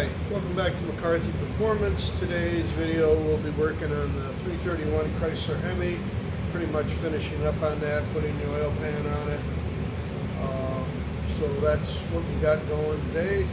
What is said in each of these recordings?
Hi, welcome back to McCarthy Performance. Today's video we'll be working on the 331 Chrysler Hemi, pretty much finishing up on that, putting the oil pan on it. So that's what we got going today.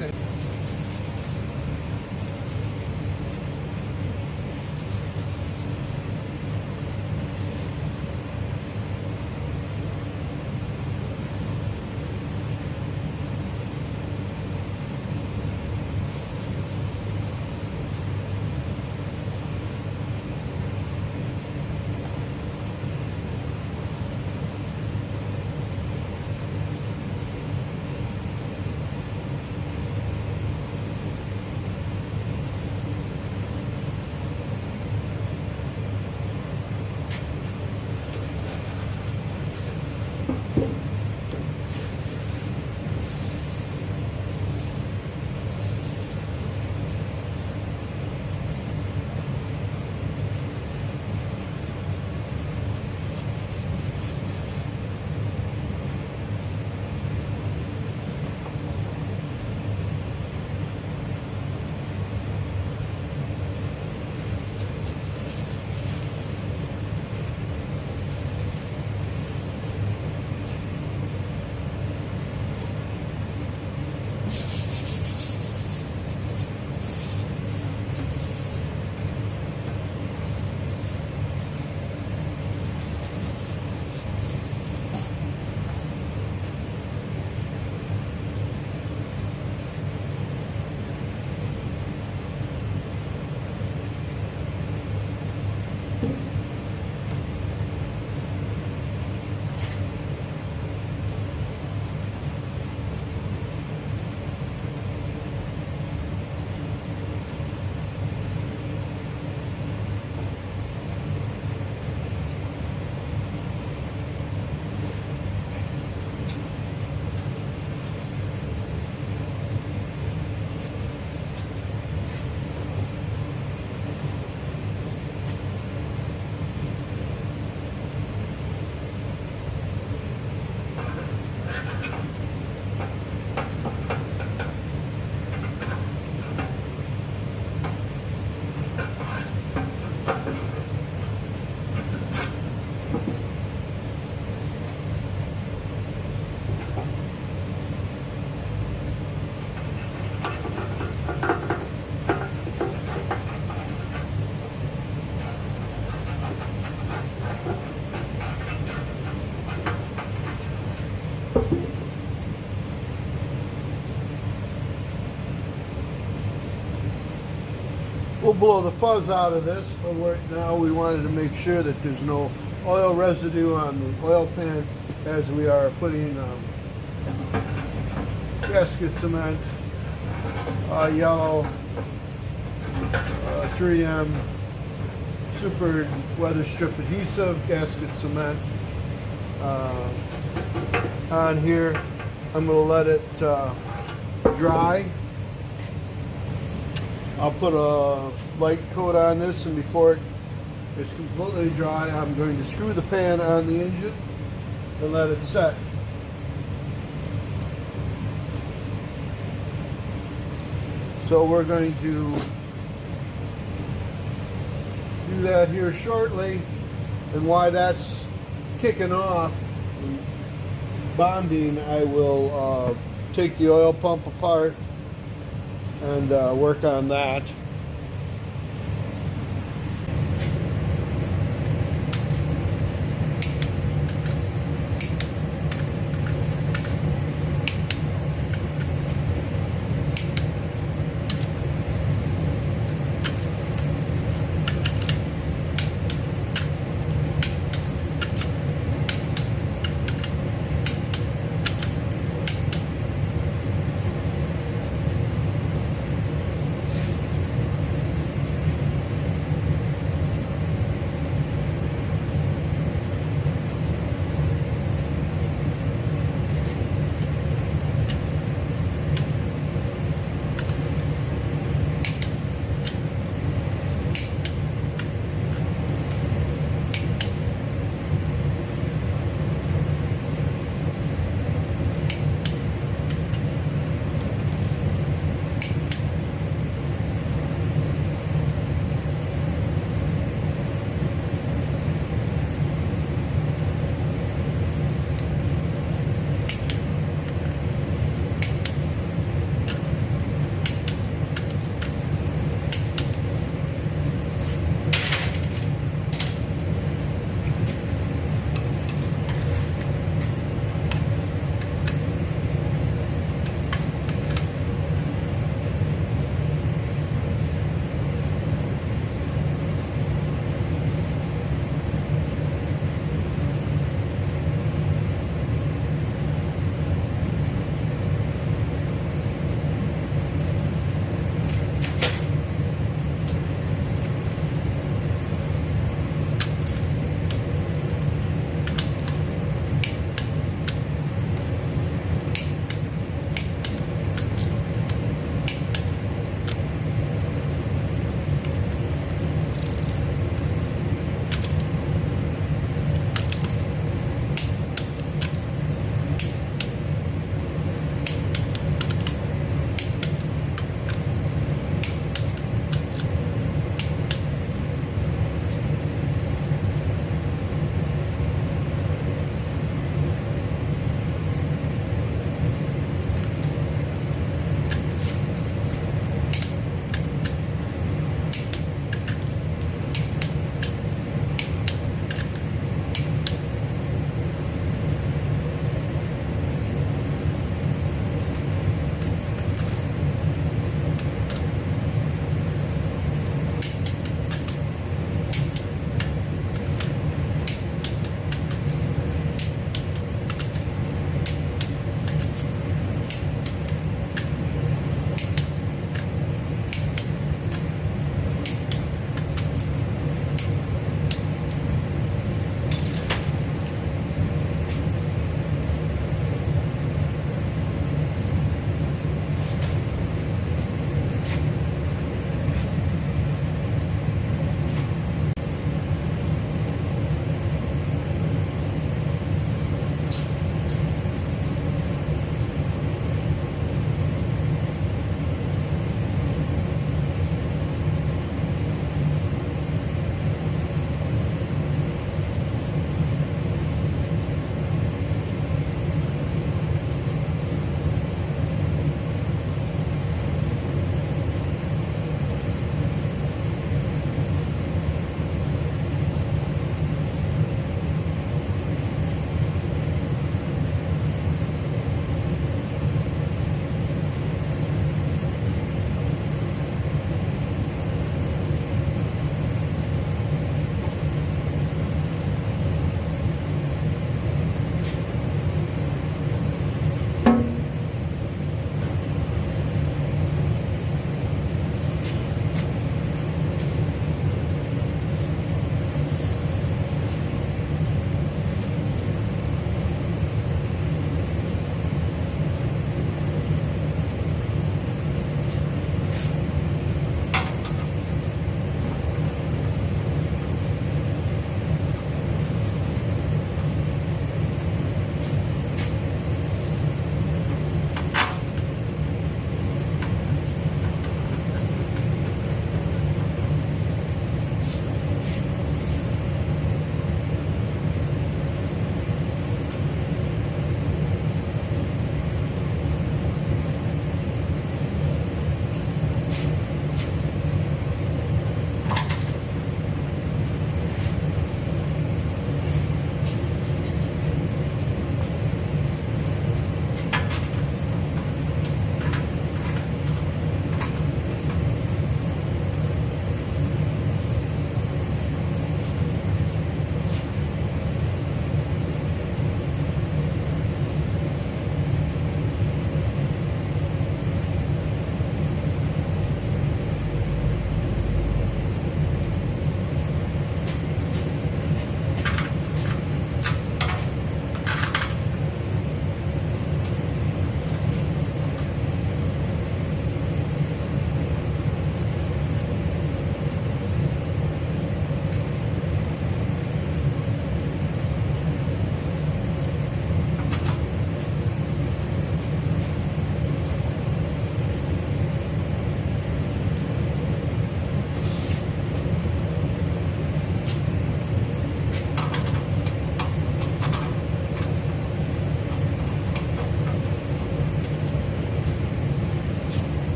We'll blow the fuzz out of this, but right now we wanted to make sure that there's no oil residue on the oil pan as we are putting gasket cement, yellow 3M super weather strip adhesive gasket cement on here. I'm going to let it dry. I'll put a light coat on this, and before it's completely dry, I'm going to screw the pan on the engine and let it set. So we're going to do that here shortly, and while that's kicking off bonding, I will take the oil pump apart and work on that.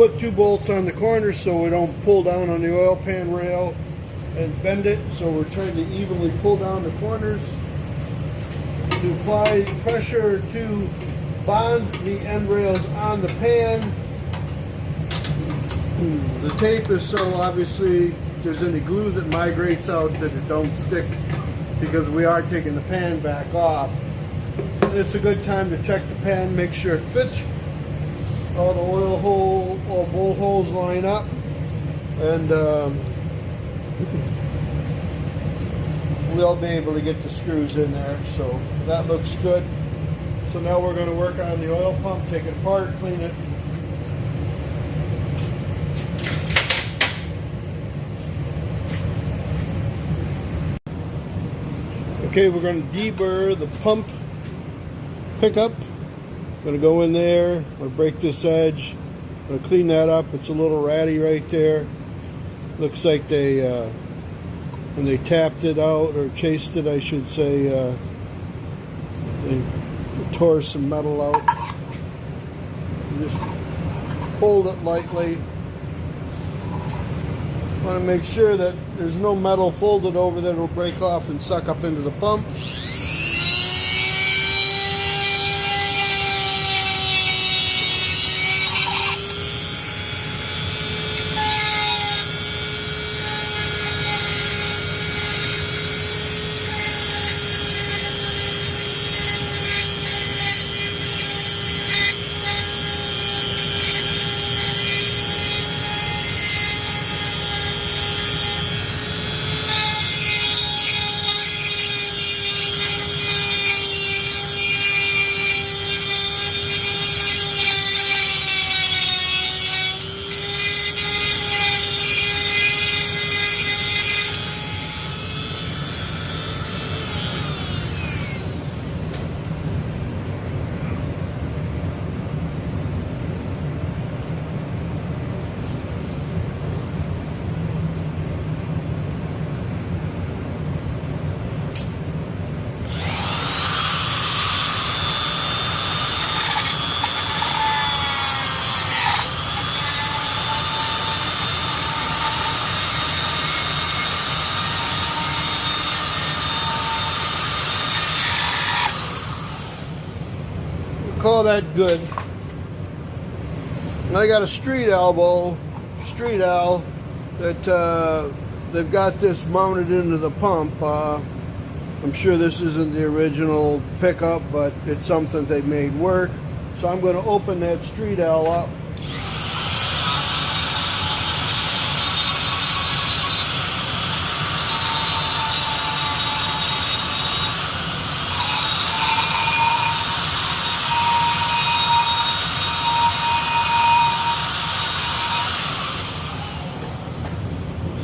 put 2 bolts on the corners so we don't pull down on the oil pan rail and bend it. So we're trying to evenly pull down the corners to apply pressure to bond the end rails on the pan. The tape is so obviously if there's any glue that migrates out that it don't stick, because we are taking the pan back off. It's a good time to check the pan, make sure it fits. All the oil hole, all bolt holes line up, and we'll be able to get the screws in there. So that looks good. So now we're going to work on the oil pump, take it apart, clean it. Okay, we're going to deburr the pump pickup. I'm going to go in there, I'm going to break this edge, I'm going to clean that up. It's a little ratty right there. Looks like they, when they tapped it out, or chased it I should say, they tore some metal out. Just hold it lightly. Want to make sure that there's no metal folded over that will break off and suck up into the pump. Call that good. And I got a street owl that they've got this mounted into the pump. I'm sure this isn't the original pickup, but it's something they made work. So I'm going to open that street owl up.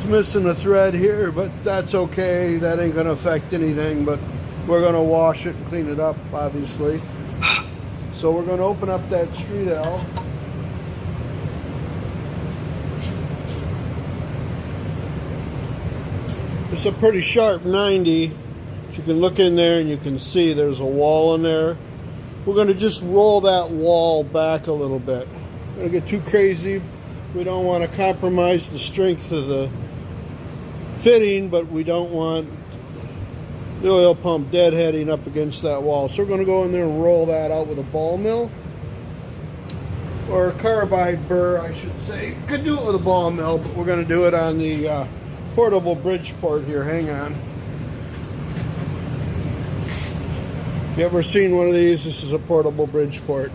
Missing a thread here, but that's okay. That ain't gonna affect anything, but we're gonna wash it and clean it up, obviously. So we're gonna open up that street owl. It's a pretty sharp 90. You can look in there and you can see there's a wall in there. We're gonna just roll that wall back a little bit. Don't get too crazy. We don't want to compromise the strength of the fitting, but we don't want the oil pump deadheading up against that wall. So we're going to go in there and roll that out with a ball mill, or a carbide burr I should say. Could do it with a ball mill, but we're going to do it on the portable Bridgeport here. Hang on. You ever seen one of these? This is a portable Bridgeport.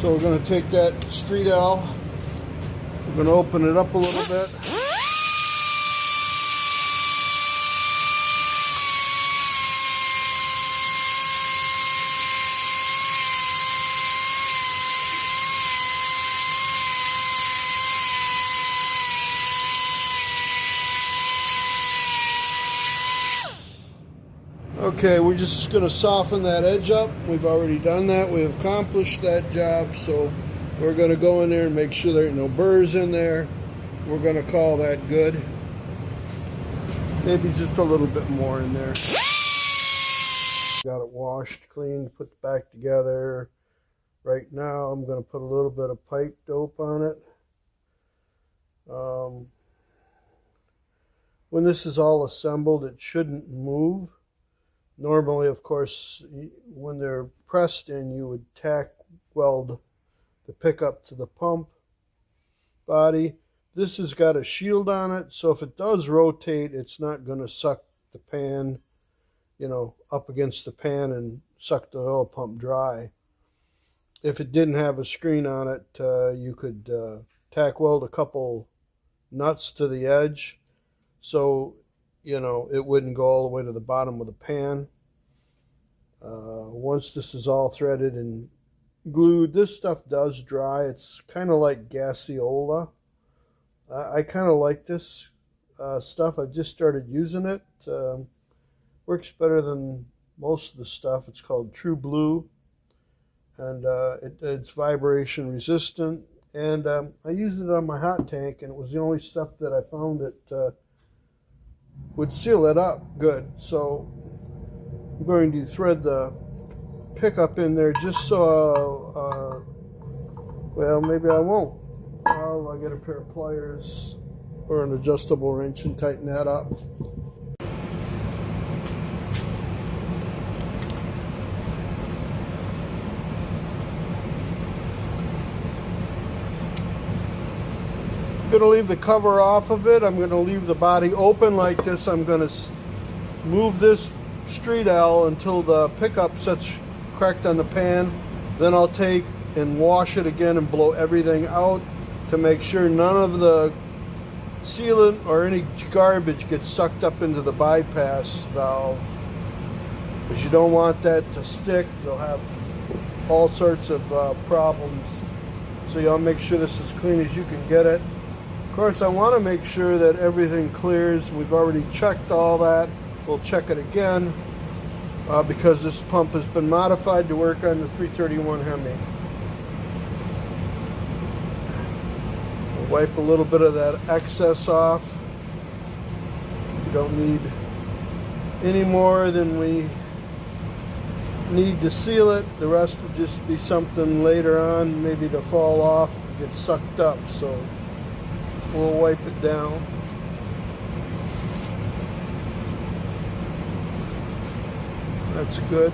So we're going to take that street owl, we're going to open it up a little bit. Okay, we're just going to soften that edge up. We've already done that. We've accomplished that job. So we're going to go in there and make sure there ain't no burrs in there. We're going to call that good. Maybe just a little bit more in there. Got it washed, cleaned, put back together. Right now I'm going to put a little bit of pipe dope on it. When this is all assembled, it shouldn't move. Normally, of course, when they're pressed in, you would tack weld the pickup to the pump body. This has got a shield on it, so if it does rotate, it's not going to suck the pan, you know, up against the pan and suck the oil pump dry. If it didn't have a screen on it, you could tack weld a couple nuts to the edge, so you know it wouldn't go all the way to the bottom of the pan. Once this is all threaded and glued, this stuff does dry. It's kind of like gaseola. I kind of like this stuff. I've just started using it. Works better than most of the stuff. It's called True Blue, and it's vibration resistant. And I used it on my hot tank, and it was the only stuff that I found that would seal it up good. So I'm going to thread the pickup in there just so, well, maybe I won't. I'll get a pair of pliers or an adjustable wrench and tighten that up. I'm going to leave the cover off of it. I'm going to leave the body open like this. I'm going to move this street L until the pickup sets correct on the pan. Then I'll take and wash it again and blow everything out to make sure none of the sealant or any garbage gets sucked up into the bypass valve, because you don't want that to stick. You'll have all sorts of problems. So you'll make sure this is clean as you can get it. Of course, I want to make sure that everything clears. We've already checked all that. We'll check it again because this pump has been modified to work on the 331 Hemi. We'll wipe a little bit of that excess off. We don't need any more than we need to seal it. The rest will just be something later on, maybe to fall off, get sucked up. So we'll wipe it down. That's good.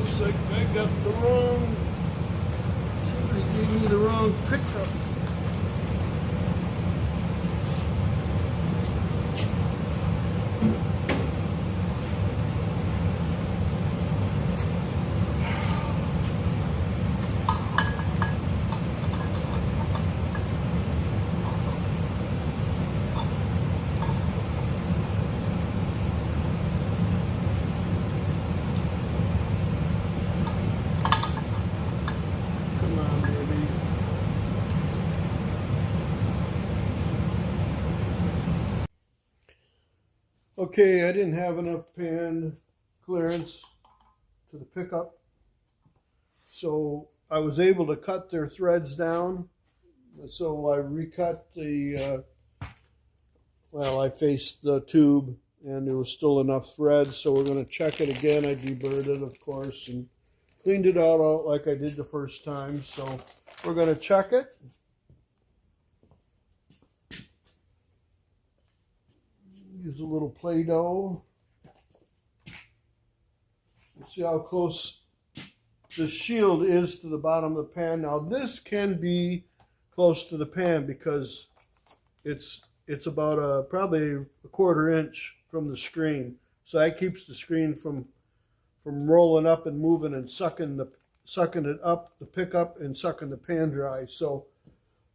looks like I got the wrong, somebody gave me the wrong pickup. Okay, I didn't have enough pan clearance to the pickup, so I was able to cut their threads down. So I recut the, well, I faced the tube and there was still enough thread, so we're going to check it again. I deburred it, of course, and cleaned it out like I did the first time. So we're going to check it. Use a little Play-Doh. See how close the shield is to the bottom of the pan. Now this can be close to the pan because it's about probably a 1/4 inch from the screen. So that keeps the screen from rolling up and moving and sucking it up, the pickup, and sucking the pan dry. So,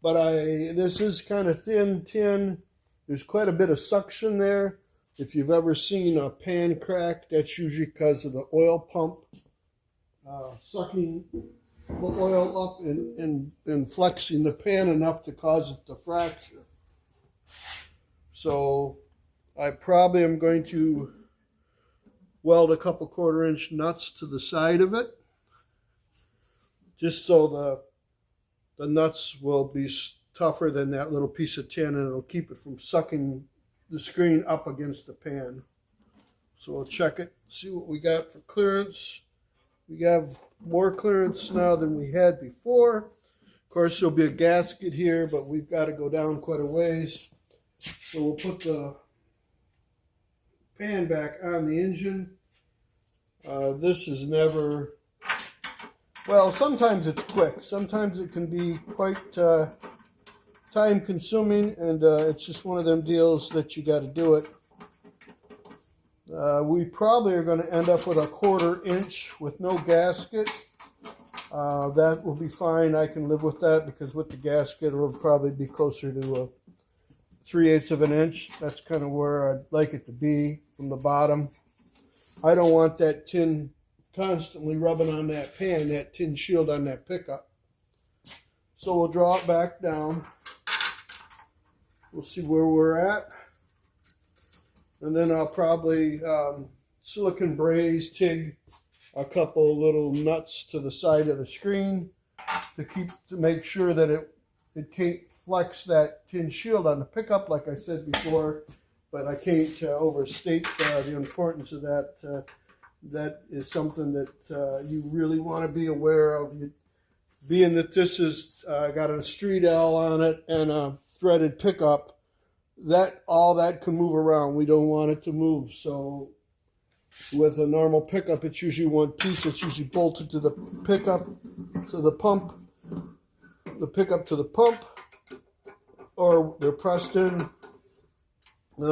but this is kind of thin tin. There's quite a bit of suction there. If you've ever seen a pan crack, that's usually because of the oil pump sucking the oil up and flexing the pan enough to cause it to fracture. So I probably am going to weld a couple 1/4 inch nuts to the side of it, just so the nuts will be tougher than that little piece of tin, and it'll keep it from sucking the screen up against the pan. So we'll check it, see what we got for clearance. We have more clearance now than we had before. Of course, there'll be a gasket here, but we've got to go down quite a ways. So we'll put the pan back on the engine. This is never, well, sometimes it's quick. Sometimes it can be quite time consuming, and it's just one of them deals that you got to do it. We probably are going to end up with a 1/4 inch with no gasket. That will be fine. I can live with that because with the gasket, it'll probably be closer to 3/8 of an inch. That's kind of where I'd like it to be from the bottom. I don't want that tin constantly rubbing on that pan, that tin shield on that pickup. So we'll draw it back down. We'll see where we're at. And then I'll probably silicone braze TIG a couple little nuts to the side of the screen to make sure that it can't flex that tin shield on the pickup, like I said before. But I can't overstate the importance of that. That is something that you really want to be aware of. Being that this is got a street L on it and a threaded pickup, all that can move around. We don't want it to move. So with a normal pickup, it's usually one piece. It's usually bolted to the pickup, to the pump, the pickup to the pump, or they're pressed in. And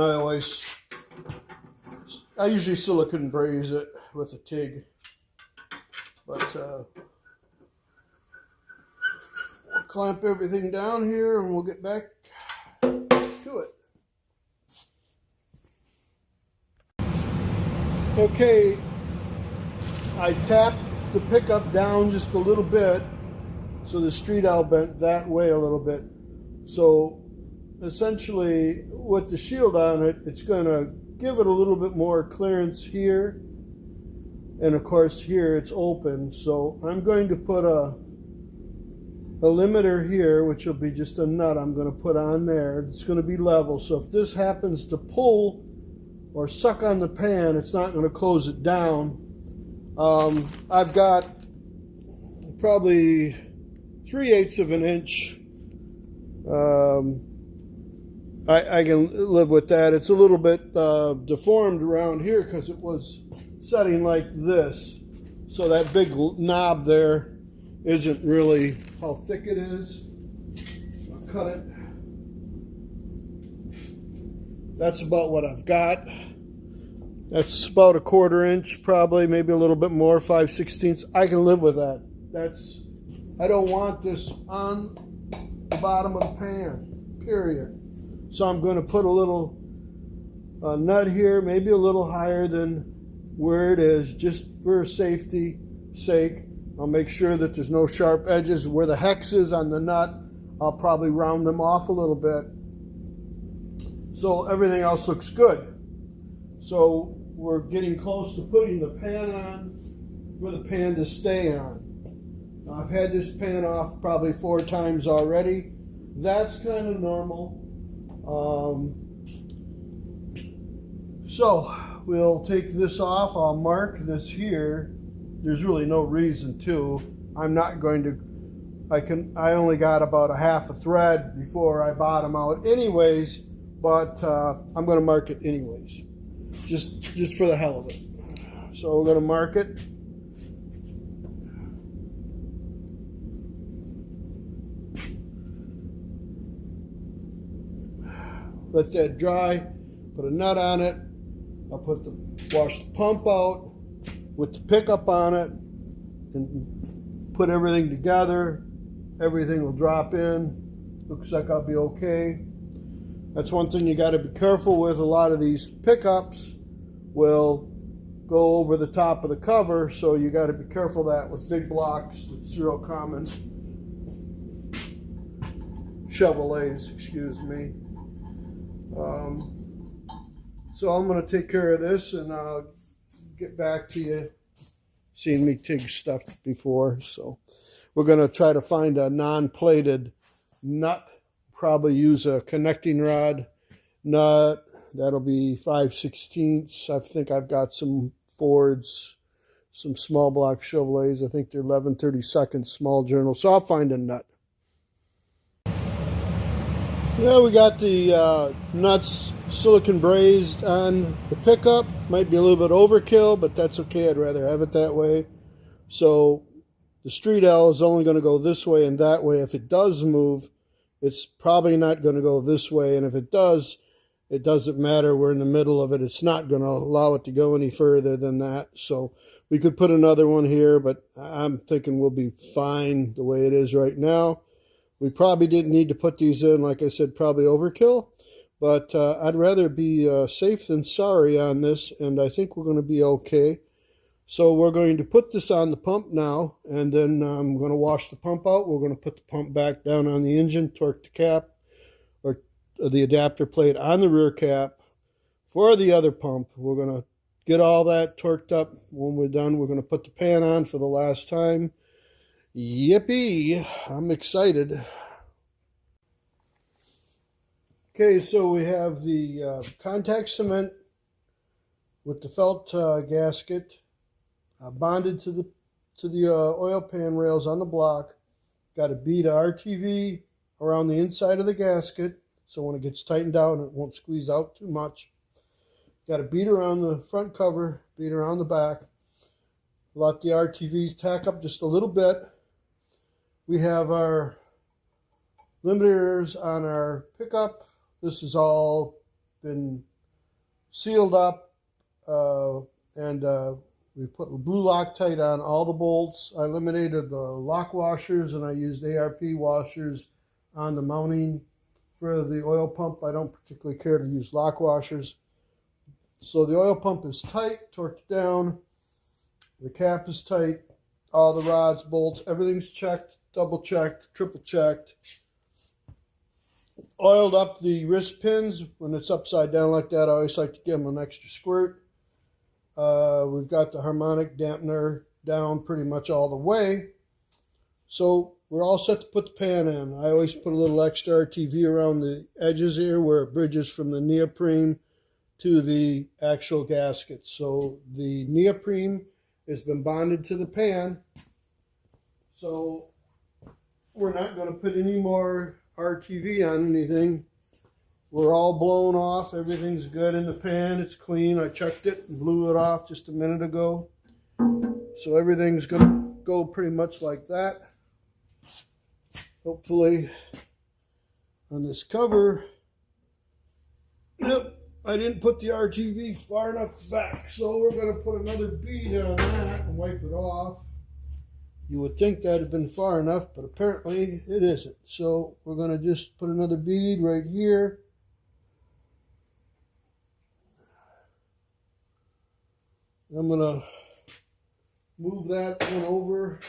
I usually silicone braze it with a TIG. But we'll clamp everything down here and we'll get back to it. Okay, I tapped the pickup down just a little bit, so the street L bent that way a little bit. So essentially, with the shield on it, it's going to give it a little bit more clearance here. And of course here it's open. So I'm going to put a limiter here, which will be just a nut I'm going to put on there. It's going to be level. So if this happens to pull or suck on the pan, it's not going to close it down. I've got probably 3/8 of an inch. I can live with that. It's a little bit deformed around here because it was setting like this. So that big knob there isn't really how thick it is. I'll cut it. That's about what I've got. That's about a 1/4 inch, probably, maybe a little bit more, 5/16. I can live with that. I don't want this on the bottom of the pan, period. So I'm going to put a little nut here, maybe a little higher than where it is, just for safety's sake. I'll make sure that there's no sharp edges. Where the hex is on the nut, I'll probably round them off a little bit. So everything else looks good. So we're getting close to putting the pan on for the pan to stay on. Now, I've had this pan off probably 4 times already. That's kind of normal. So we'll take this off. I'll mark this here. There's really no reason to. I'm not going to. I only got about a 1/2 a thread before I bottom out anyways, but I'm going to mark it anyways, just for the hell of it. So we're going to mark it. Let that dry. Put a nut on it. I'll wash the pump out with the pickup on it and put everything together. Everything will drop in. Looks like I'll be okay. That's one thing you got to be careful with. A lot of these pickups will go over the top of the cover, so you got to be careful that with big blocks. It's real common. Chevrolets, excuse me. So I'm going to take care of this and I'll get back to you. Seen me TIG stuff before, so we're going to try to find a non-plated nut. Probably use a connecting rod nut. That'll be 5/16. I think I've got some Fords, some small block Chevrolets. I think they're 11/32 small journal. So I'll find a nut. Yeah, we got the nuts silicon brazed on the pickup. Might be a little bit overkill, but that's okay. I'd rather have it that way. So the street L is only going to go this way and that way. If it does move, it's probably not going to go this way. And if it does, it doesn't matter. We're in the middle of it. It's not going to allow it to go any further than that. So we could put another one here, but I'm thinking we'll be fine the way it is right now. We probably didn't need to put these in. Like I said, probably overkill. But I'd rather be safe than sorry on this, and I think we're going to be okay. So we're going to put this on the pump now, and then I'm going to wash the pump out. We're going to put the pump back down on the engine, torque the cap, or the adapter plate on the rear cap for the other pump. We're going to get all that torqued up. When we're done, we're going to put the pan on for the last time. Yippee! I'm excited. Okay, so we have the contact cement with the felt gasket bonded to the oil pan rails on the block. Got a bead of RTV around the inside of the gasket, so when it gets tightened down, it won't squeeze out too much. Got a bead around the front cover, bead around the back. Let the RTVs tack up just a little bit. We have our limiters on our pickup. This has all been sealed up, and we put blue Loctite on all the bolts. I eliminated the lock washers, and I used ARP washers on the mounting for the oil pump. I don't particularly care to use lock washers. So the oil pump is tight, torqued down. The cap is tight. All the rods, bolts, everything's checked, double checked, triple checked. Oiled up the wrist pins. When it's upside down like that, I always like to give them an extra squirt. We've got the harmonic dampener down pretty much all the way. So we're all set to put the pan in. I always put a little extra RTV around the edges here where it bridges from the neoprene to the actual gasket. So the neoprene has been bonded to the pan. So we're not going to put any more RTV on anything. We're all blown off. Everything's good in the pan. It's clean. I checked it and blew it off just a minute ago. So everything's going to go pretty much like that. Hopefully on this cover. Yep, I didn't put the RTV far enough back, so we're going to put another bead on that and wipe it off. You would think that had been far enough, but apparently it isn't. So we're going to just put another bead right here. I'm going to move that one over.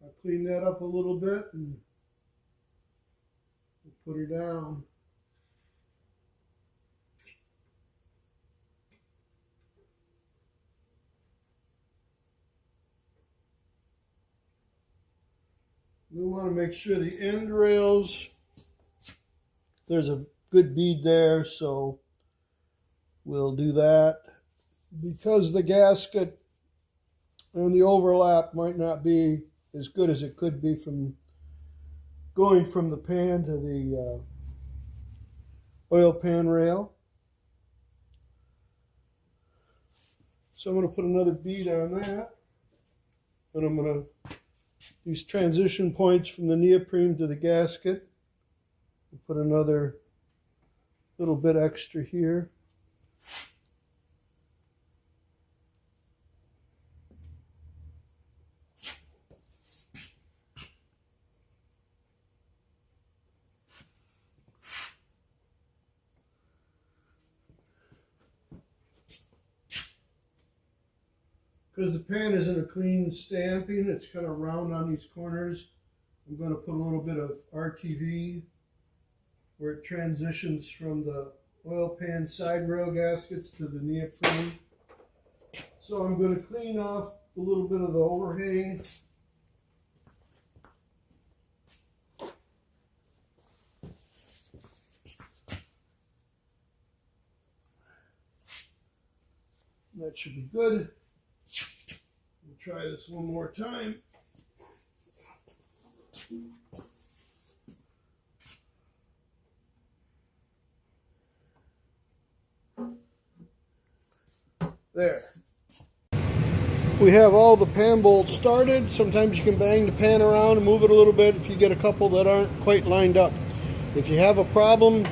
I'll clean that up a little bit and put her down. We want to make sure the end rails, there's a good bead there, so we'll do that. Because the gasket and the overlap might not be as good as it could be from going from the pan to the oil pan rail. So I'm going to put another bead on that, and I'm going to, these transition points from the neoprene to the gasket, put another little bit extra here. Because the pan isn't a clean stamping, it's kind of round on these corners, I'm going to put a little bit of RTV where it transitions from the oil pan side rail gaskets to the neoprene. So I'm going to clean off a little bit of the overhang. That should be good. We'll try this one more time. There. We have all the pan bolts started. Sometimes you can bang the pan around and move it a little bit if you get a couple that aren't quite lined up. If you have a problem,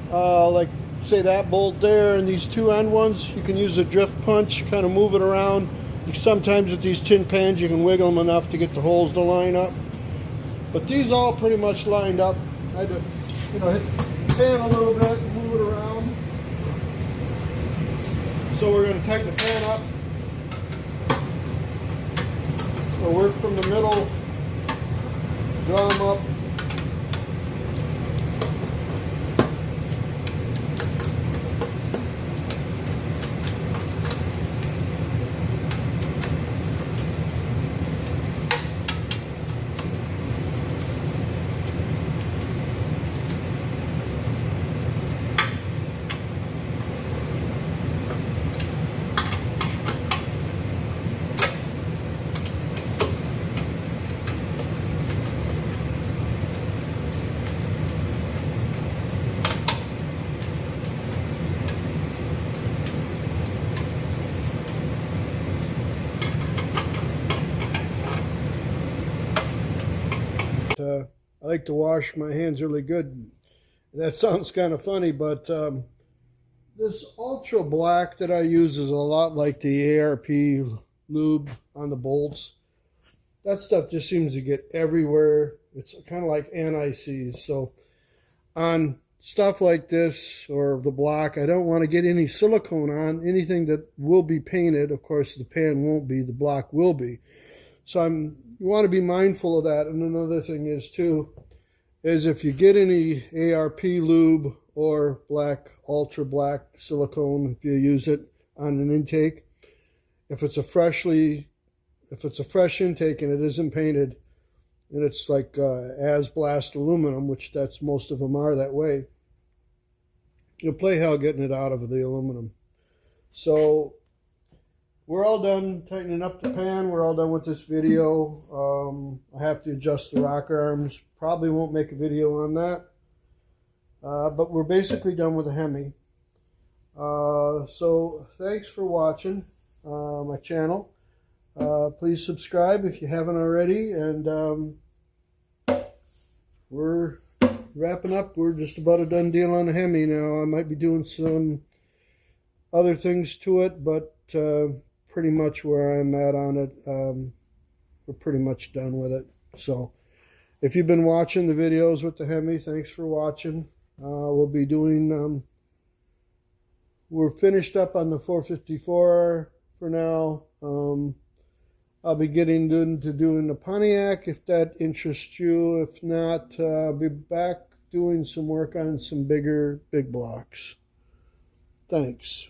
like say that bolt there and these two end ones, you can use a drift punch, kind of move it around. Sometimes with these tin pans you can wiggle them enough to get the holes to line up. But these all pretty much lined up. I had to, hit the pan a little bit and move it around. So we're going to tighten the pan up. So work from the middle, draw them up. I like to wash my hands really good. That sounds kind of funny, but this ultra black that I use is a lot like the ARP lube on the bolts. That stuff just seems to get everywhere. It's kind of like anti-seize. So on stuff like this or the black, I don't want to get any silicone on. Anything that will be painted, of course the pan won't be, the black will be. So you want to be mindful of that. And another thing is too, is if you get any ARP lube or black, ultra black silicone, if you use it on an intake, if it's a fresh intake and it isn't painted, and it's like as blast aluminum, which that's most of them are that way, you'll play hell getting it out of the aluminum. So we're all done tightening up the pan. We're all done with this video. I have to adjust the rocker arms. Probably won't make a video on that. But we're basically done with the Hemi. So thanks for watching my channel. Please subscribe if you haven't already. And we're wrapping up. We're just about a done deal on the Hemi now. I might be doing some other things to it, but pretty much where I'm at on it, we're pretty much done with it. So if you've been watching the videos with the Hemi, thanks for watching. We'll be doing, we're finished up on the 454 for now. I'll be getting into doing the Pontiac if that interests you. If not, I'll be back doing some work on some big blocks. Thanks.